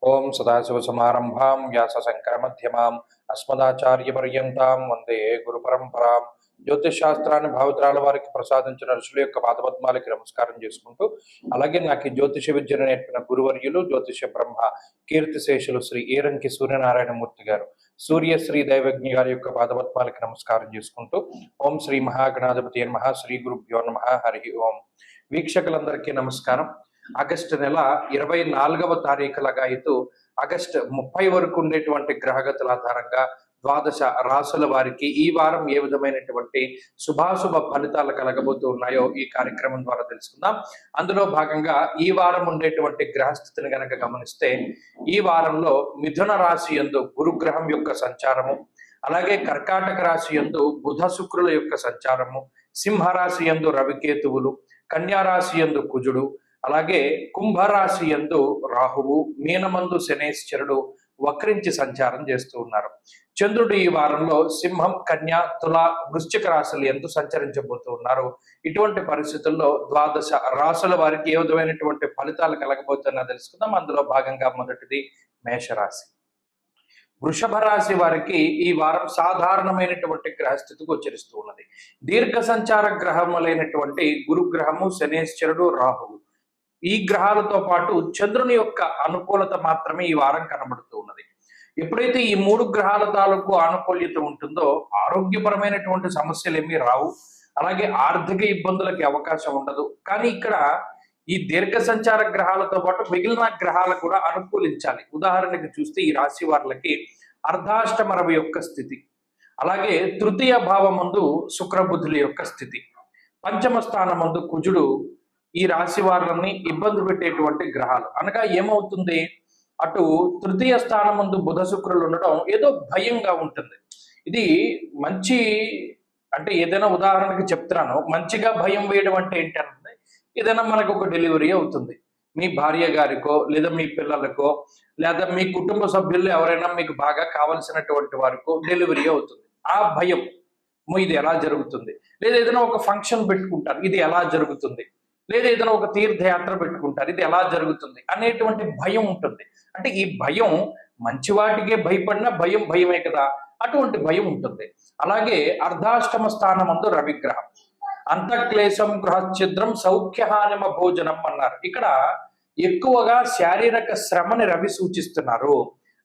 ఓం సదాశివసమారంభాం వ్యాసశంకరమధ్యమాం అస్మదాచార్యపర్యంతాం వందే గురు పరంపరాం. జ్యోతిష్ శాస్త్రాన్ని భావితరాల వారికి ప్రసాదించిన ఋషుల యొక్క పాదపద్మాలకి నమస్కారం చేసుకుంటూ, అలాగే నాకు ఈ జ్యోతిష విద్యను నేర్పిన గురువర్యులు జ్యోతిష బ్రహ్మ కీర్తిశేషులు శ్రీ ఏరంకి సూర్యనారాయణమూర్తి గారు, సూర్యశ్రీ దైవజ్ఞ గారి యొక్క పాదపద్మాలకి నమస్కారం చేసుకుంటూ, ఓం శ్రీ మహాగణాధిపతి నమః, శ్రీ గురుభ్యో నమః, హరి ఓం. వీక్షకులందరికీ నమస్కారం. ఆగస్టు నెల 24వ తారీఖు లగాయతు ఆగస్టు 30 వరకు ఉండేటువంటి గ్రహగతుల ఆధారంగా ద్వాదశ రాసుల వారికి ఈ వారం ఏ విధమైనటువంటి శుభాశుభ ఫలితాలు కలగబోతూ ఉన్నాయో ఈ కార్యక్రమం ద్వారా తెలుసుకుందాం. అందులో భాగంగా ఈ వారం ఉండేటువంటి గ్రహస్థితిని గనక గమనిస్తే, ఈ వారంలో మిథున రాశి యందు గురుగ్రహం యొక్క సంచారము, అలాగే కర్కాటక రాశి యందు బుధ శుక్రుల యొక్క సంచారము, సింహరాశి యందు రవికేతువులు, కన్యా రాశి యందు కుజుడు, అలాగే కుంభరాశి యందు రాహువు, మీనమందు శనేశ్వరుడు వక్రించి సంచారం చేస్తూ ఉన్నారు. చంద్రుడు ఈ వారంలో సింహం, కన్య, తుల, వృశ్చిక రాశులు ఎందు సంచరించబోతూ ఉన్నారు. ఇటువంటి పరిస్థితుల్లో ద్వాదశ రాశుల వారికి ఏ విధమైనటువంటి ఫలితాలు కలగబోతున్నా తెలుసుకుందాం. అందులో భాగంగా మొదటిది మేషరాశి. వృషభ రాశి వారికి ఈ వారం సాధారణమైనటువంటి గ్రహస్థితి గోచరిస్తూ ఉన్నది. దీర్ఘ సంచార గ్రహములైనటువంటి గురుగ్రహము, శనేశ్వరుడు, రాహువు, ఈ గ్రహాలతో పాటు చంద్రుని యొక్క అనుకూలత మాత్రమే ఈ వారం కనబడుతూ ఉన్నది. ఎప్పుడైతే ఈ 3 గ్రహాల తాలూకు ఆనుకూల్యత ఉంటుందో ఆరోగ్యపరమైనటువంటి సమస్యలు ఏమీ రావు, అలాగే ఆర్థిక ఇబ్బందులకి అవకాశం ఉండదు. కానీ ఇక్కడ ఈ దీర్ఘ సంచార గ్రహాలతో పాటు మిగిలిన గ్రహాలు కూడా అనుకూలించాలి. ఉదాహరణకి చూస్తే ఈ రాశి వారికి అర్ధాష్టమ రవి యొక్క స్థితి, అలాగే తృతీయ భావమందు శుక్రబుధుల యొక్క స్థితి, పంచమ స్థానమందు కుజుడు ఈ రాశి వారిని ఇబ్బంది పెట్టేటువంటి గ్రహాలు. అనగా ఏమవుతుంది, అటు తృతీయ స్థానం ముందు బుధ శుక్రులు ఉండడం ఏదో భయంగా ఉంటుంది. ఇది మంచి అంటే ఏదైనా ఉదాహరణకి చెప్తున్నాను, మంచిగా భయం వేయడం అంటే ఏంటంటే, ఏదైనా మనకు ఒక డెలివరీ అవుతుంది, మీ భార్య గారికో లేదా మీ పిల్లలకో లేదా మీ కుటుంబ సభ్యుల్లో ఎవరైనా మీకు బాగా కావలసినటువంటి వారికో డెలివరీ అవుతుంది. ఆ భయం, ఇది ఎలా జరుగుతుంది, లేదా ఏదైనా ఒక ఫంక్షన్ పెట్టుకుంటారు, ఇది ఎలా జరుగుతుంది, లేదా ఏదైనా ఒక తీర్థయాత్ర పెట్టుకుంటారు, ఇది ఎలా జరుగుతుంది అనేటువంటి భయం ఉంటుంది. అంటే ఈ భయం మంచి వాటికే భయపడినా భయం భయమే కదా, అటువంటి భయం ఉంటుంది. అలాగే అర్ధాష్టమ స్థానమందు రవిగ్రహం, అంతఃక్లేశం గృహఛిద్రం సౌఖ్యహానిమ భోజనం అన్నారు. ఇక్కడ ఎక్కువగా శారీరక శ్రమని రవి సూచిస్తున్నారు.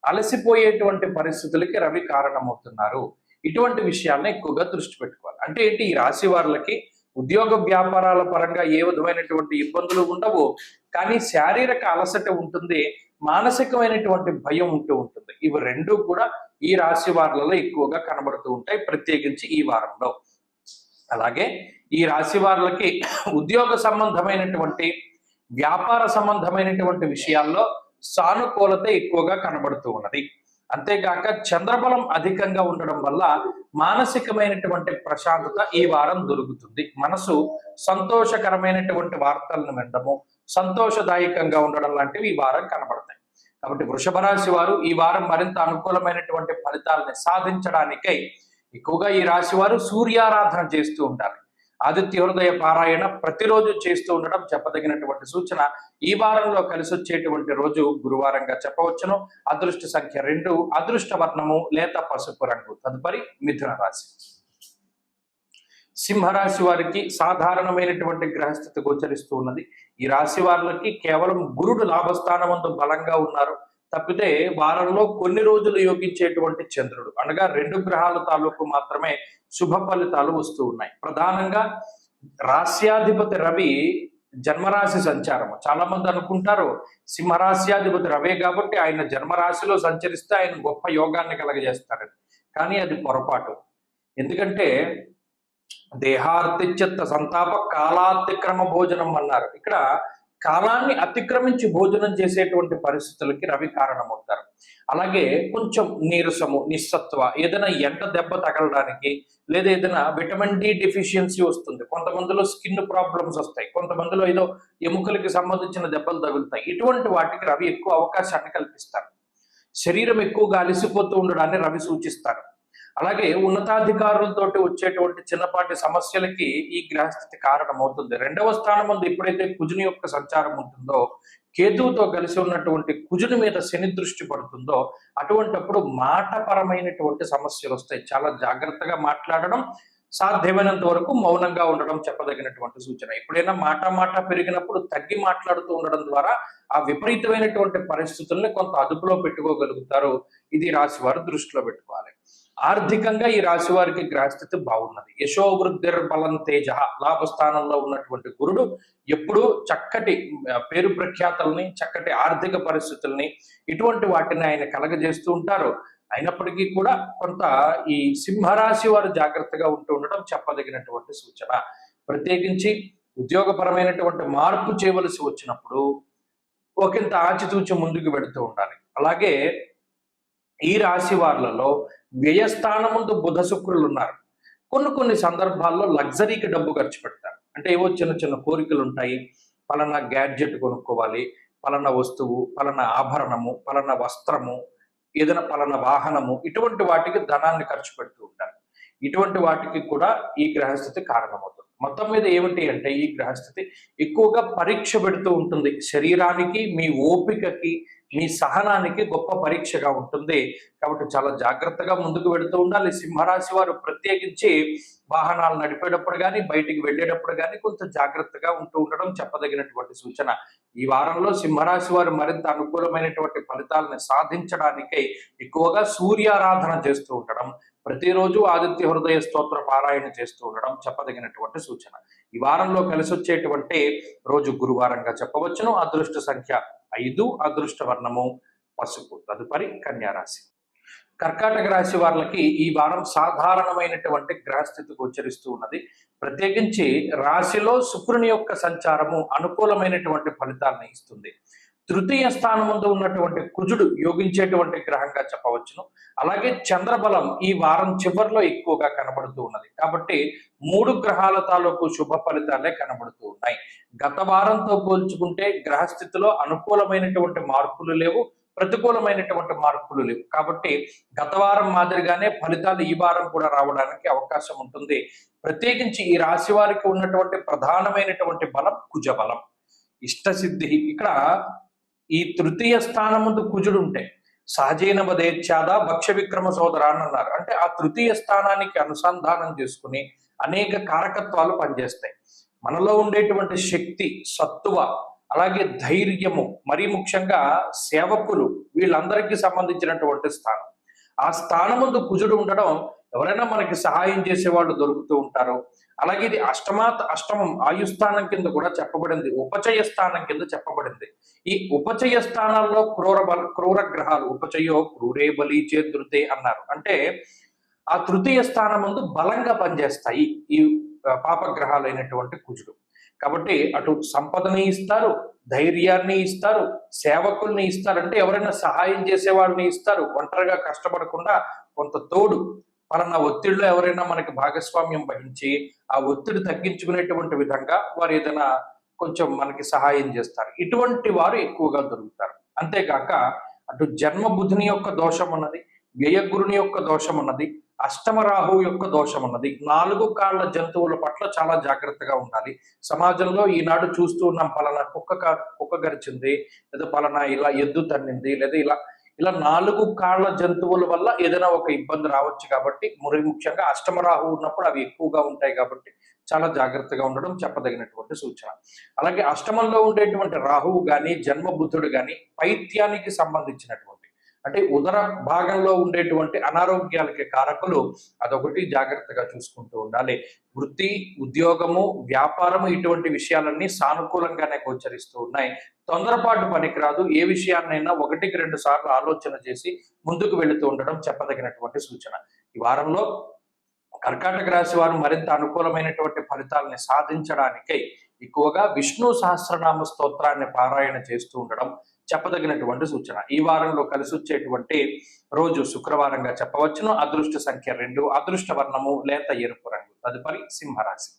అలసిపోయేటువంటి పరిస్థితులకి రవి కారణమవుతున్నారు. ఇటువంటి విషయాలను ఎక్కువగా దృష్టి పెట్టుకోవాలి. అంటే ఏంటి, ఈ రాశి వారికి ఉద్యోగ వ్యాపారాల పరంగా ఏ విధమైనటువంటి ఇబ్బందులు ఉండవు, కానీ శారీరక అలసట ఉంటుంది, మానసికమైనటువంటి భయం ఉంటూ ఉంటుంది. ఇవి రెండు కూడా ఈ రాశి వారిలో ఎక్కువగా కనబడుతూ ఉంటాయి, ప్రత్యేకించి ఈ వారంలో. అలాగే ఈ రాశి వారికి ఉద్యోగ సంబంధమైనటువంటి వ్యాపార సంబంధమైనటువంటి విషయాల్లో సానుకూలత ఎక్కువగా కనబడుతూ ఉన్నది. అంతేగాక చంద్రబలం అధికంగా ఉండడం వల్ల మానసికమైనటువంటి ప్రశాంతత ఈ వారం దొరుకుతుంది. మనసు సంతోషకరమైనటువంటి వార్తలను వినడము, సంతోషదాయకంగా ఉండడం లాంటివి ఈ వారం కనబడతాయి. కాబట్టి వృషభ రాశి వారు ఈ వారం మరింత అనుకూలమైనటువంటి ఫలితాలని సాధించడానికై ఎక్కువగా ఈ రాశి వారు సూర్యారాధన చేస్తూ ఉంటారు. ఆదిత్య హృదయ పారాయణ ప్రతిరోజు చేస్తూ ఉండడం చెప్పదగినటువంటి సూచన. ఈ వారంలో కలిసి వచ్చేటువంటి రోజు గురువారంగా చెప్పవచ్చును. అదృష్ట సంఖ్య 2, అదృష్ట వర్ణము లేత పసుపు రంగు. తదుపరి మిథున రాశి. సింహరాశి వారికి సాధారణమైనటువంటి గ్రహస్థితి గోచరిస్తూ ఉన్నది. ఈ రాశి వారికి కేవలం గురుడు లాభస్థానమందు బలంగా ఉన్నారు తప్పితే వారంలో కొన్ని రోజులు యోగించేటువంటి చంద్రుడు అనగా 2 గ్రహాల తాలూకు మాత్రమే శుభ ఫలితాలు వస్తూ ఉన్నాయి. ప్రధానంగా రాశ్యాధిపతి రవి జన్మరాశి సంచారము. చాలా మంది అనుకుంటారు సింహరాశ్యాధిపతి రవే కాబట్టి ఆయన జన్మరాశిలో సంచరిస్తే ఆయన గొప్ప యోగాన్ని కలగజేస్తాడని, కానీ అది పొరపాటు. ఎందుకంటే దేహార్తిచ్యత్త సంతాప కాలాతిక్రమ భోజనం అన్నారు. ఇక్కడ కాలాన్ని అతిక్రమించి భోజనం చేసేటువంటి పరిస్థితులకి రవి కారణమవుతారు. అలాగే కొంచెం నీరసము, నిస్సత్వ, ఏదైనా ఎండ దెబ్బ తగలడానికి లేదా ఏదైనా విటమిన్ డి డెఫిషియన్సీ వస్తుంది, కొంతమందిలో స్కిన్ ప్రాబ్లమ్స్ వస్తాయి, కొంతమందిలో ఏదో ఎముకలకి సంబంధించిన దెబ్బలు తగులుతాయి. ఇటువంటి వాటికి రవి ఎక్కువ అవకాశాన్ని కల్పిస్తారు. శరీరం ఎక్కువగా అలసిపోతూ ఉండడాన్ని రవి సూచిస్తారు. అలాగే ఉన్నతాధికారులతోటి వచ్చేటువంటి చిన్నపాటి సమస్యలకి ఈ గ్రహస్థితి కారణమవుతుంది. రెండవ స్థానం ముందు ఎప్పుడైతే కుజుని యొక్క సంచారం ఉంటుందో, కేతువుతో కలిసి ఉన్నటువంటి కుజుని మీద శని దృష్టి పడుతుందో, అటువంటప్పుడు మాటపరమైనటువంటి సమస్యలు వస్తాయి. చాలా జాగ్రత్తగా మాట్లాడడం, సాధ్యమైనంత వరకు మౌనంగా ఉండడం చెప్పదగినటువంటి సూచన. ఎప్పుడైనా మాట పెరిగినప్పుడు తగ్గి మాట్లాడుతూ ఉండడం ద్వారా ఆ విపరీతమైనటువంటి పరిస్థితుల్ని కొంత అదుపులో పెట్టుకోగలుగుతారు. ఇది రాశి వారు దృష్టిలో పెట్టుకోవాలి. ఆర్థికంగా ఈ రాశి వారికి గ్రహస్థితి బాగున్నది. యశోవృద్ధిర్ బలం తేజ, లాభస్థానంలో ఉన్నటువంటి గురుడు ఎప్పుడూ చక్కటి పేరు ప్రఖ్యాతల్ని, చక్కటి ఆర్థిక పరిస్థితుల్ని, ఇటువంటి వాటిని ఆయన కలగజేస్తూ ఉంటారు. అయినప్పటికీ కూడా కొంత ఈ సింహరాశి వారు జాగ్రత్తగా ఉంటూ ఉండడం చెప్పదగినటువంటి సూచన. ప్రత్యేకించి ఉద్యోగపరమైనటువంటి మార్పు చేయవలసి వచ్చినప్పుడు ఒకంత ఆచితూచి ముందుకు వెళుతూ ఉండాలి. అలాగే ఈ రాశి వాళ్లలో వ్యయస్థానం ముందు బుధ శుక్రులు ఉన్నారు. కొన్ని సందర్భాల్లో లగ్జరీకి డబ్బు ఖర్చు పెడతారు. అంటే ఏవో చిన్న కోరికలు ఉంటాయి. పలానా గ్యాడ్జెట్ కొనుక్కోవాలి, పలానా వస్తువు, పలానా ఆభరణము, పలానా వస్త్రము, ఏదైనా పలానా వాహనము, ఇటువంటి వాటికి ధనాన్ని ఖర్చు పెడుతూ ఉంటారు. ఇటువంటి వాటికి కూడా ఈ గ్రహస్థితి కారణమవుతుంది. మొత్తం మీద ఏమిటి అంటే ఈ గ్రహస్థితి ఎక్కువగా పరీక్ష పెడుతూ ఉంటుంది. శరీరానికి, మీ ఓపికకి, మీ సహనానికి గొప్ప పరీక్షగా ఉంటుంది. కాబట్టి చాలా జాగ్రత్తగా ముందుకు వెళుతూ ఉండాలి. సింహరాశి వారు ప్రత్యేకించి వాహనాలు నడిపేటప్పుడు కానీ, బయటికి వెళ్ళేటప్పుడు కానీ కొంత జాగ్రత్తగా ఉంటూ ఉండడం చెప్పదగినటువంటి సూచన. ఈ వారంలో సింహరాశి వారు మరింత అనుకూలమైనటువంటి ఫలితాలను సాధించడానికై ఎక్కువగా సూర్యారాధన చేస్తూ ఉండడం, ప్రతిరోజు ఆదిత్య హృదయ స్తోత్ర పారాయణ చేస్తూ ఉండడం చెప్పదగినటువంటి సూచన. ఈ వారంలో కలిసి వచ్చేటువంటి రోజు గురువారంగా చెప్పవచ్చును. అదృష్ట సంఖ్య 5, అదృష్ట వర్ణము పసుపు. తదుపరి కన్యారాశి. కర్కాటక రాశి వాళ్ళకి ఈ వారం సాధారణమైనటువంటి గ్రహస్థితి గోచరిస్తూ ఉన్నది. ప్రత్యేకించి రాశిలో శుక్రుని యొక్క సంచారము అనుకూలమైనటువంటి ఫలితాలను ఇస్తుంది. తృతీయ స్థానం ముందు ఉన్నటువంటి కుజుడు యోగించేటువంటి గ్రహంగా చెప్పవచ్చును. అలాగే చంద్రబలం ఈ వారం చివరిలో ఎక్కువగా కనబడుతూ ఉన్నది. కాబట్టి 3 గ్రహాల తాలూకు శుభ ఫలితాలే కనబడుతూ ఉన్నాయి. గత వారంతో పోల్చుకుంటే గ్రహస్థితిలో అనుకూలమైనటువంటి మార్పులు లేవు, ప్రతికూలమైనటువంటి మార్పులు లేవు. కాబట్టి గత వారం మాదిరిగానే ఫలితాలు ఈ వారం కూడా రావడానికి అవకాశం ఉంటుంది. ప్రత్యేకించి ఈ రాశి వారికి ఉన్నటువంటి ప్రధానమైనటువంటి బలం కుజ బలం, ఇష్టసిద్ధి. ఇక్కడ ఈ తృతీయ స్థానం ముందు కుజుడు ఉంటే సహజైన వదేచ్ఛాద భక్ష్య విక్రమ సోదర అని అన్నారు. అంటే ఆ తృతీయ స్థానానికి అనుసంధానం చేసుకుని అనేక కారకత్వాలు పనిచేస్తాయి. మనలో ఉండేటువంటి శక్తి, సత్తువ, అలాగే ధైర్యము, మరీ ముఖ్యంగా సేవకులు, వీళ్ళందరికీ సంబంధించినటువంటి స్థానం. ఆ స్థానం ముందు కుజుడు ఉండడం ఎవరైనా మనకి సహాయం చేసేవాళ్ళు దొరుకుతూ ఉంటారు. అలాగే ఇది అష్టమం ఆయుస్థానం కింద కూడా చెప్పబడింది, ఉపచయ స్థానం కింద చెప్పబడింది. ఈ ఉపచయ స్థానాల్లో క్రూర గ్రహాలు, ఉపచయో క్రూరే బలి చేదృతే అన్నారు. అంటే ఆ తృతీయ స్థానం ముందు బలంగా పనిచేస్తాయి ఈ పాపగ్రహాలు అయినటువంటి కుజుడు. కాబట్టి అటు సంపదని ఇస్తారు, ధైర్యాన్ని ఇస్తారు, సేవకుల్ని ఇస్తారు. అంటే ఎవరైనా సహాయం చేసే వాళ్ళని ఇస్తారు. ఒంటరిగా కష్టపడకుండా కొంత తోడు, పలానా ఒత్తిడిలో ఎవరైనా మనకి భాగస్వామ్యం వహించి ఆ ఒత్తిడి తగ్గించుకునేటువంటి విధంగా వారు ఏదైనా కొంచెం మనకి సహాయం చేస్తారు. ఇటువంటి వారు ఎక్కువగా దొరుకుతారు. అంతేకాక అటు జన్మ బుధుని యొక్క దోషం ఉన్నది, వ్యయగురుని యొక్క దోషం ఉన్నది, అష్టమ రాహు యొక్క దోషం ఉన్నది. 4 కాళ్ళ జంతువుల పట్ల చాలా జాగ్రత్తగా ఉండాలి. సమాజంలో ఈనాడు చూస్తూ ఉన్నాం, పలానా కుక్క గరిచింది, లేదా పలానా ఇలా ఎద్దు తన్నింది, లేదా ఇలా 4 కాళ్ళ జంతువుల వల్ల ఏదైనా ఒక ఇబ్బంది రావచ్చు. కాబట్టి మరి ముఖ్యంగా అష్టమ రాహు ఉన్నప్పుడు అవి ఎక్కువగా ఉంటాయి. కాబట్టి చాలా జాగ్రత్తగా ఉండడం చెప్పదగినటువంటి సూచన. అలాగే అష్టమంలో ఉండేటువంటి రాహువు కానీ, జన్మ బుధుడు కానీ పైత్యానికి సంబంధించినటువంటి, అంటే ఉదర భాగంలో ఉండేటువంటి అనారోగ్యాలకి కారకులు. అదొకటి జాగ్రత్తగా చూసుకుంటూ ఉండాలి. వృత్తి, ఉద్యోగము, వ్యాపారము, ఇటువంటి విషయాలన్నీ సానుకూలంగానే గోచరిస్తూ ఉన్నాయి. తొందరపాటు పనికిరాదు. ఏ విషయాన్నైనా 1కి 2 సార్లు ఆలోచన చేసి ముందుకు వెళుతూ ఉండడం చెప్పదగినటువంటి సూచన. ఈ వారంలో కర్కాటక రాశి వారు మరింత అనుకూలమైనటువంటి ఫలితాలని సాధించడానికై ఎక్కువగా విష్ణు సహస్రనామ స్తోత్రాన్ని పారాయణ చేస్తూ ఉండడం చెప్పదగినటువంటి సూచన. ఈ వారంలో కలిసి వచ్చేటువంటి రోజు శుక్రవారంగా చెప్పవచ్చును. అదృష్ట సంఖ్య 2, అదృష్ట వర్ణము లేత ఎరుపు రంగు. తదుపరి సింహరాశి.